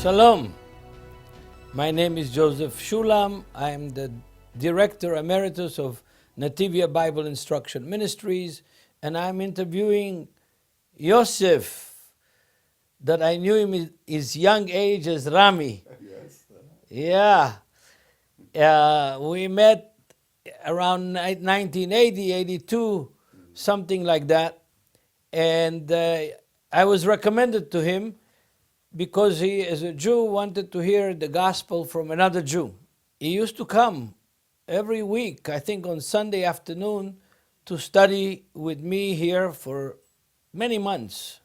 Shalom. My name is Joseph Shulam. I am the Director Emeritus of Nativia Bible Instruction Ministries, and I'm interviewing Yosef, that I knew him in his young age as Rami. Yes. Yeah. We met around 1980, 82, something like that. And I was recommended to him because he, as a Jew, wanted to hear the gospel from another Jew. He used to come every week, I think on Sunday afternoon, to study with me here for many months.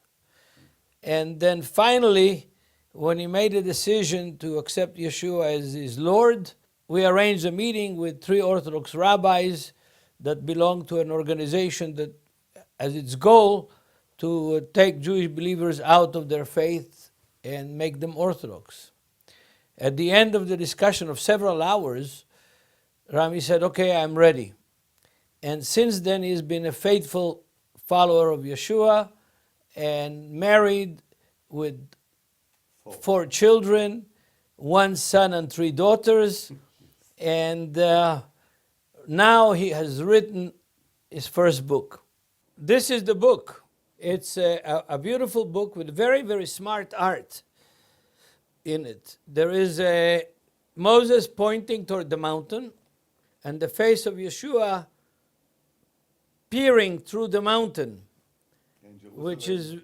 And then finally, when he made a decision to accept Yeshua as his Lord, we arranged a meeting with 3 Orthodox rabbis that belong to an organization that has its goal to take Jewish believers out of their faith and make them Orthodox. At the end of the discussion of several hours, Rami said, okay, I'm ready. And since then, he's been a faithful follower of Yeshua and married with 4 children, 1 son and 3 daughters. And now he has written his first book. This is the book. It's a beautiful book with very, very smart art in it. There is a Moses pointing toward the mountain and the face of Yeshua peering through the mountain, which is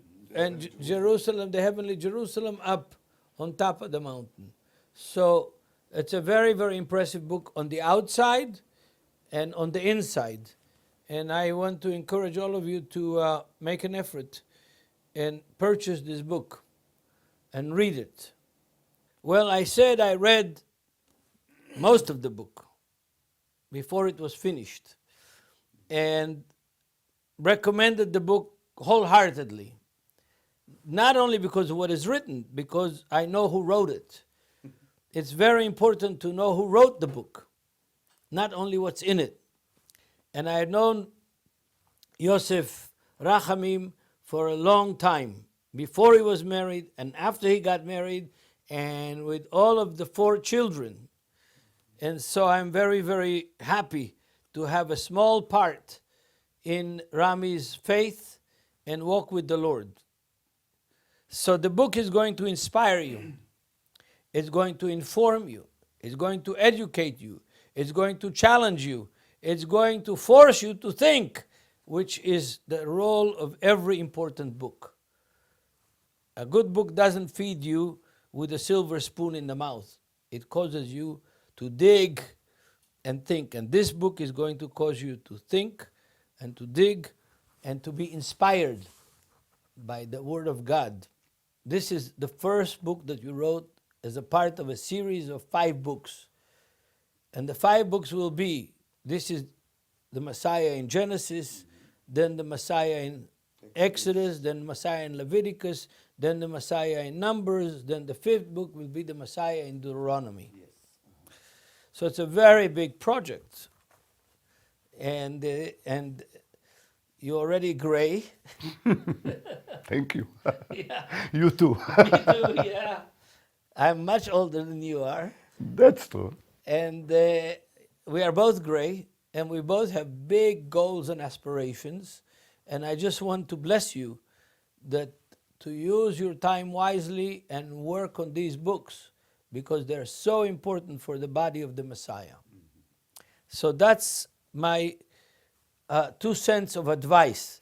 Jerusalem, the heavenly Jerusalem, up on top of the mountain. So it's a very, very impressive book on the outside and on the inside. And I want to encourage all of you to make an effort and purchase this book and read it. Well, I said I read most of the book before it was finished and recommended the book wholeheartedly. Not only because of what is written, because I know who wrote it. It's very important to know who wrote the book, not only what's in it. And I had known Yosef Rachamim for a long time, before he was married and after he got married, and with all of the 4 children. And so I'm very, very happy to have a small part in Rami's faith and walk with the Lord. So the book is going to inspire you. It's going to inform you. It's going to educate you. It's going to challenge you. It's going to force you to think, which is the role of every important book. A good book doesn't feed you with a silver spoon in the mouth. It causes you to dig and think. And this book is going to cause you to think and to dig and to be inspired by the Word of God. This is the first book that you wrote as a part of a series of 5 books. And the 5 books will be, this is the Messiah in Genesis, then the Messiah in Exodus, then Messiah in Leviticus, then the Messiah in Numbers, then the 5th book will be the Messiah in Deuteronomy. Yes. So it's a very big project. And you're already gray. Thank you. Yeah. You too. Me too, yeah. I'm much older than you are. That's true. And we are both gray, and we both have big goals and aspirations. And I just want to bless you that to use your time wisely and work on these books, because they're so important for the body of the Messiah. So that's my 2 cents of advice.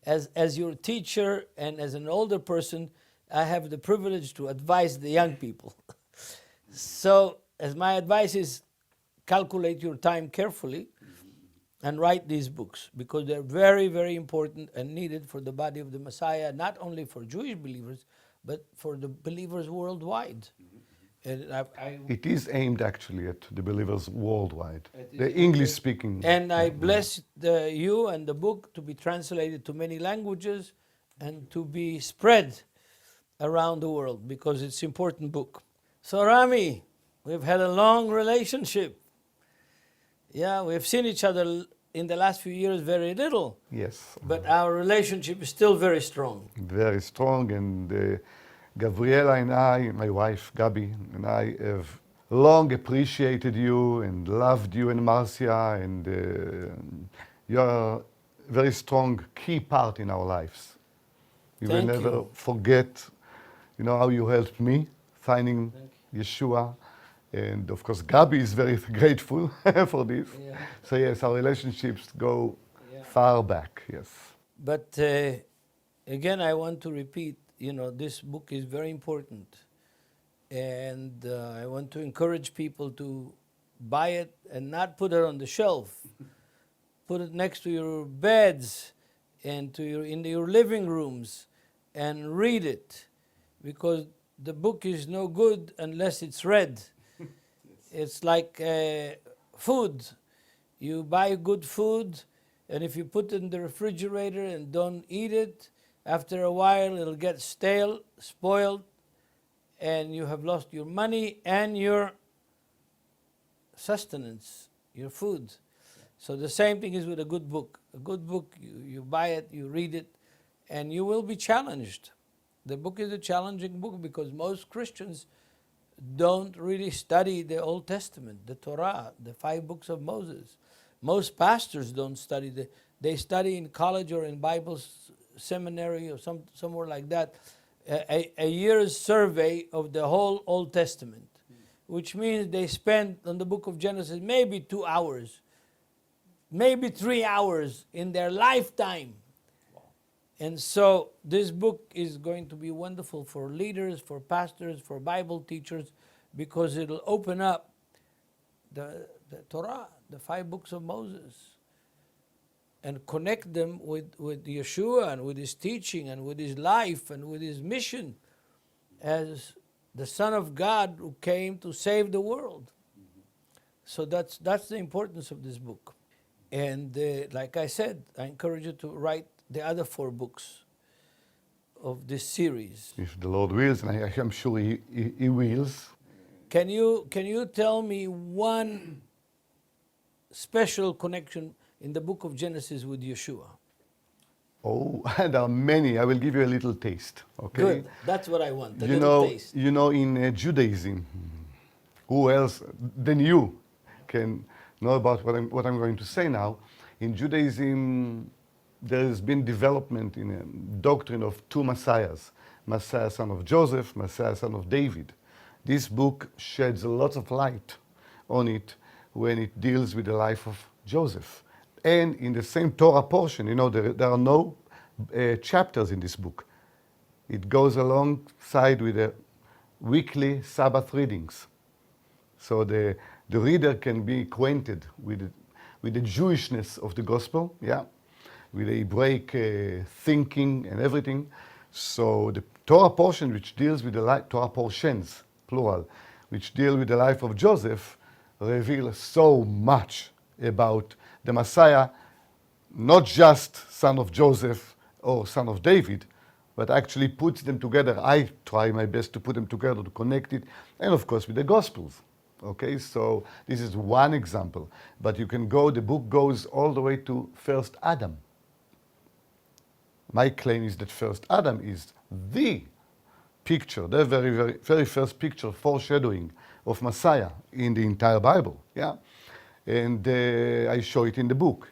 As your teacher and as an older person, I have the privilege to advise the young people. So as my advice is, calculate your time carefully and write these books, because they're very, very important and needed for the body of the Messiah, not only for Jewish believers, but for the believers worldwide. And It is aimed actually at the believers worldwide, the English-speaking. And I bless you and the book to be translated to many languages and to be spread around the world, because it's an important book. So Rami, we've had a long relationship. Yeah, we've seen each other in the last few years very little. Yes. But our relationship is still very strong. Very strong, and Gabriela and I, my wife Gabi, and I have long appreciated you and loved you and Marcia, and you're a very strong key part in our lives. We will Thank never you. forget, how you helped me finding Yeshua. And of course, Gabi is very grateful for this. Yeah. So yes, our relationships go Yeah. far back, yes. But again, I want to repeat, this book is very important. And I want to encourage people to buy it and not put it on the shelf. Put it next to your beds and in your living rooms and read it, because the book is no good unless it's read. It's like food. You buy good food, and if you put it in the refrigerator and don't eat it, after a while it'll get stale, spoiled, and you have lost your money and your sustenance, your food. So the same thing is with a good book. A good book, you buy it, you read it, and you will be challenged. The book is a challenging book because most Christians don't really study the Old Testament, the Torah, the 5 books of Moses. Most pastors don't study they study in college or in Bible seminary or somewhere like that, a year's survey of the whole Old Testament, which means they spend on the book of Genesis maybe 2 hours, maybe 3 hours in their lifetime. And so this book is going to be wonderful for leaders, for pastors, for Bible teachers, because it'll open up the Torah, the 5 books of Moses, and connect them with Yeshua and with his teaching and with his life and with his mission as the Son of God who came to save the world. So that's the importance of this book. And like I said, I encourage you to write the other 4 books of this series. If the Lord wills, and I'm sure He wills. Can you tell me one special connection in the book of Genesis with Yeshua? Oh, there are many. I will give you a little taste. Okay. Good. That's what I want. A little taste. In Judaism, who else than you can know about what I'm going to say now? In Judaism, there has been development in a doctrine of 2 messiahs: Messiah son of Joseph, Messiah son of David. This book sheds a lot of light on it when it deals with the life of Joseph. And in the same Torah portion, there are no chapters in this book. It goes alongside with the weekly Sabbath readings. So the reader can be acquainted with the Jewishness of the gospel, with the Hebraic thinking and everything. So the Torah portion, which deals with the life, Torah portions, plural, which deal with the life of Joseph, reveal so much about the Messiah, not just son of Joseph or son of David, but actually puts them together. I try my best to put them together, to connect it, and of course with the Gospels. Okay, so this is one example. But the book goes all the way to first Adam. My claim is that first Adam is the picture, the very, very, very first picture, foreshadowing of Messiah in the entire Bible. And I show it in the book,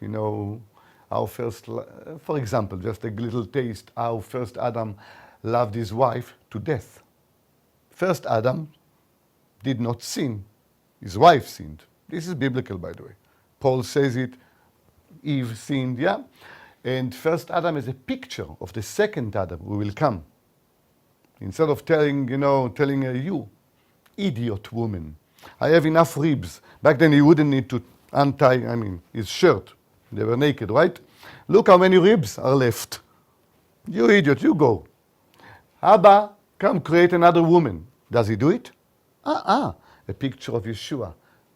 how for example, just a little taste, how first Adam loved his wife to death. First Adam did not sin. His wife sinned. This is biblical, by the way. Paul says it, Eve sinned, And first Adam is a picture of the second Adam who will come. Instead of telling her, you idiot woman, I have enough ribs. Back then he wouldn't need to untie, his shirt. They were naked, right? Look how many ribs are left. You idiot, you go. Abba, come create another woman. Does he do it? A picture of Yeshua.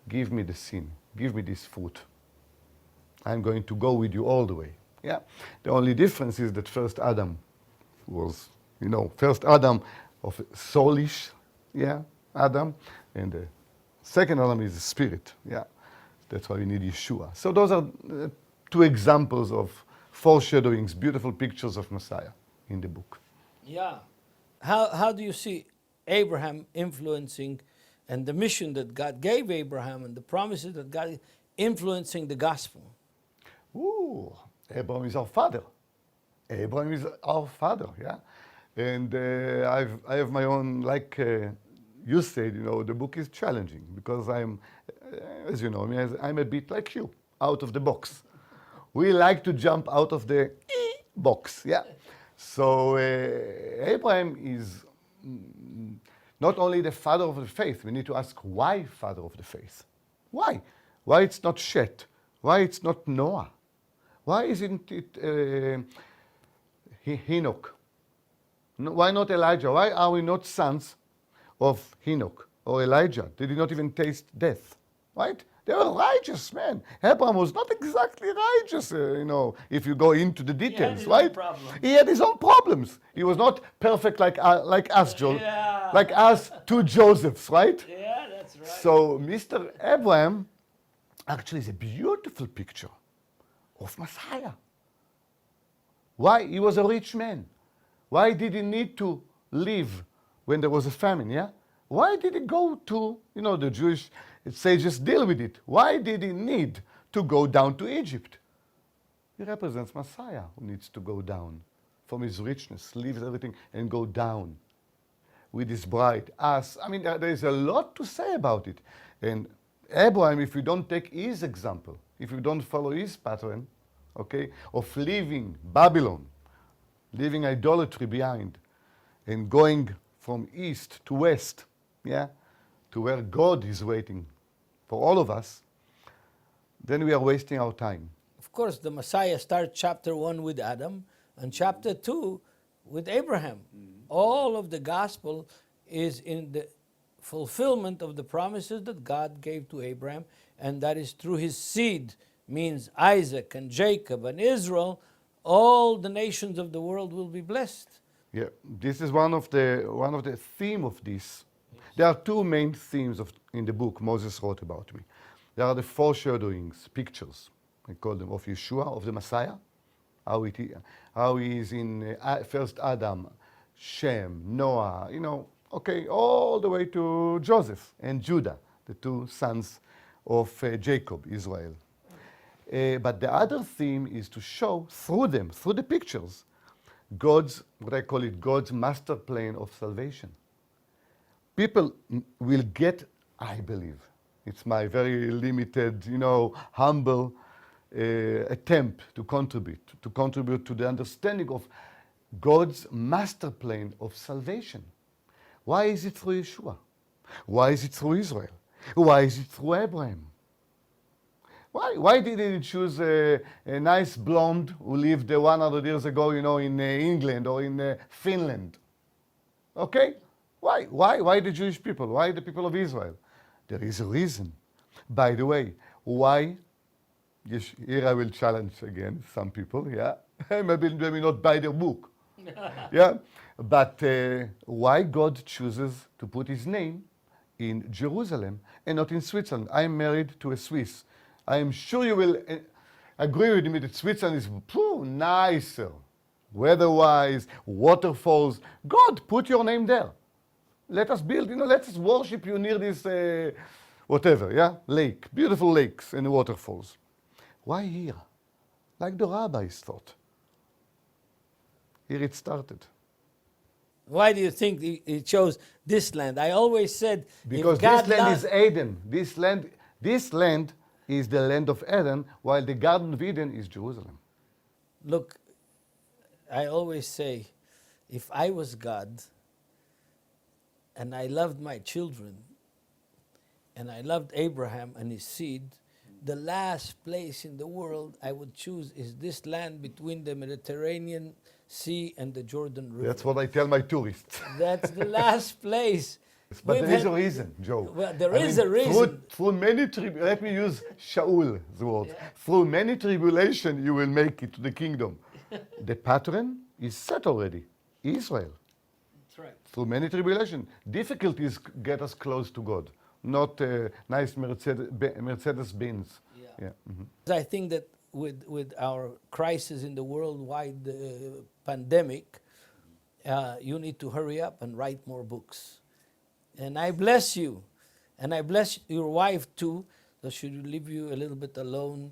Give me the sin. Give me this fruit. I'm going to go with you all the way. The only difference is that first Adam was, first Adam of soulish, Adam, and the second Adam is the spirit, That's why we need Yeshua. So those are 2 examples of foreshadowings, beautiful pictures of Messiah in the book. Yeah, how do you see Abraham influencing, and the mission that God gave Abraham and the promises that God influencing the gospel? Ooh, Abraham is our father. Abraham is our father, yeah. And I have my own, like you said, you know, the book is challenging because I'm, as you know, I'm a bit like you, out of the box. We like to jump out of the box, yeah. So Abraham is not only the father of the faith, we need to ask why father of the faith? Why? Why it's not Shet? Why it's not Noah? Why isn't it Enoch? No, why not Elijah? Why are we not sons of Enoch or Elijah? They did not even taste death, right? They were righteous men. Abraham was not exactly righteous, you know, if you go into the details, right? He had his own problems. He was not perfect like us, like us two Josephs, right? Yeah, that's right. So Mr. Abraham actually is a beautiful picture of Messiah. Why? He was a rich man. Why did he need to leave when there was a famine, yeah? Why did he go to, you know, the Jewish sages deal with it? Why did he need to go down to Egypt? He represents Messiah who needs to go down from his richness, leaves everything and go down with his bride, us. I mean, there is a lot to say about it. And Abraham, if we don't take his example, if we don't follow his pattern, okay, of leaving Babylon, leaving idolatry behind, and going from east to west, yeah, to where God is waiting for all of us, then we are wasting our time. Of course, the Messiah starts chapter 1 with Adam and chapter 2 with Abraham. All of the gospel is in the fulfillment of the promises that God gave to Abraham, and that is through his seed, means Isaac and Jacob and Israel. All the nations of the world will be blessed. Yeah, this is one of the theme of this. There are two main themes in the book Moses wrote about me. There are the foreshadowings, pictures, I call them, of Yeshua, of the Messiah, how he is in first Adam, Shem, Noah, you know, okay, all the way to Joseph and Judah, the two sons of Jacob, Israel. But the other theme is to show through them, through the pictures, God's, what I call it, God's master plan of salvation. People will get, I believe, it's my very limited, you know, humble attempt to contribute to the understanding of God's master plan of salvation. Why is it through Yeshua? Why is it through Israel? Why is it through Abraham? Why didn't he choose a nice blonde who lived 100 years ago, you know, in England or in Finland? Okay? Why the Jewish people? Why the people of Israel? There is a reason. By the way, why? Yes, here I will challenge again some people, yeah? Maybe they may not buy their book. Yeah? But why God chooses to put his name in Jerusalem and not in Switzerland? I'm married to a Swiss. I am sure you will agree with me that Switzerland is nicer, weather-wise, waterfalls. God, put your name there. Let us build, you know, let us worship you near this, whatever, yeah, lake, beautiful lakes and waterfalls. Why here? Like the rabbis thought. Here it started. Why do you think he chose this land? I always said, because this land is Eden. This land is the land of Eden, while the Garden of Eden is Jerusalem. Look, I always say, if I was God, and I loved my children, and I loved Abraham and his seed, the last place in the world I would choose is this land between the Mediterranean Sea and the Jordan River. That's what I tell my tourists. That's the last place. But there is a reason, Joe. Well, there is a reason. Through many let me use Shaul's word. Yeah. Through many tribulation, you will make it to the kingdom. The pattern is set already. Israel. That's right. Through many tribulation. Difficulties get us close to God. Not nice Mercedes-Benz. Yeah. Yeah. Mm-hmm. I think that with our crisis in the worldwide pandemic, you need to hurry up and write more books. And I bless you. And I bless your wife too, that should leave you a little bit alone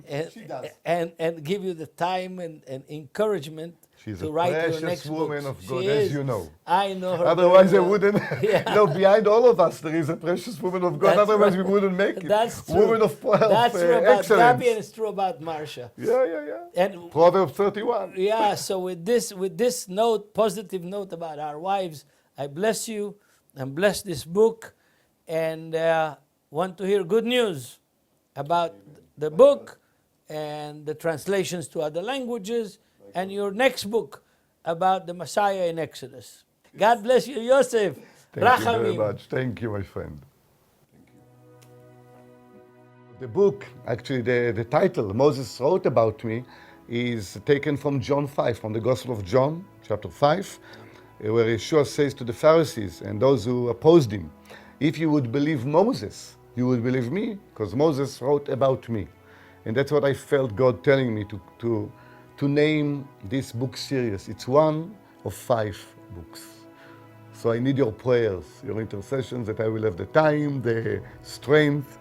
and, She does. and give you the time and encouragement She's to a write your precious next woman book. of God, She as is. you know. I know her. Otherwise, I very well. wouldn't. Yeah. No, behind all of us, there is a precious woman of God. That's Otherwise, right. we wouldn't make it. That's true. Woman of That's true about excellence. Gabby, and it's true about Marcia. Yeah. And Proverbs 31. yeah, so with this note, positive note about our wives, I bless you and bless this book, and want to hear good news about the book and the translations to other languages and your next book about the Messiah in Exodus. God bless you, Yosef. Thank you very Rachamim. much. Thank you, my friend. The book, actually, the title, Moses Wrote About Me, is taken from John 5, from the Gospel of John, chapter 5, where Yeshua says to the Pharisees and those who opposed him, if you would believe Moses, you would believe me, because Moses wrote about me. And that's what I felt God telling me to name this book series. It's one of 5 books. So I need your prayers, your intercessions, that I will have the time, the strength,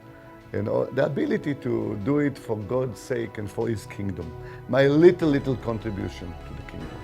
and the ability to do it for God's sake and for His kingdom. My little contribution to the kingdom.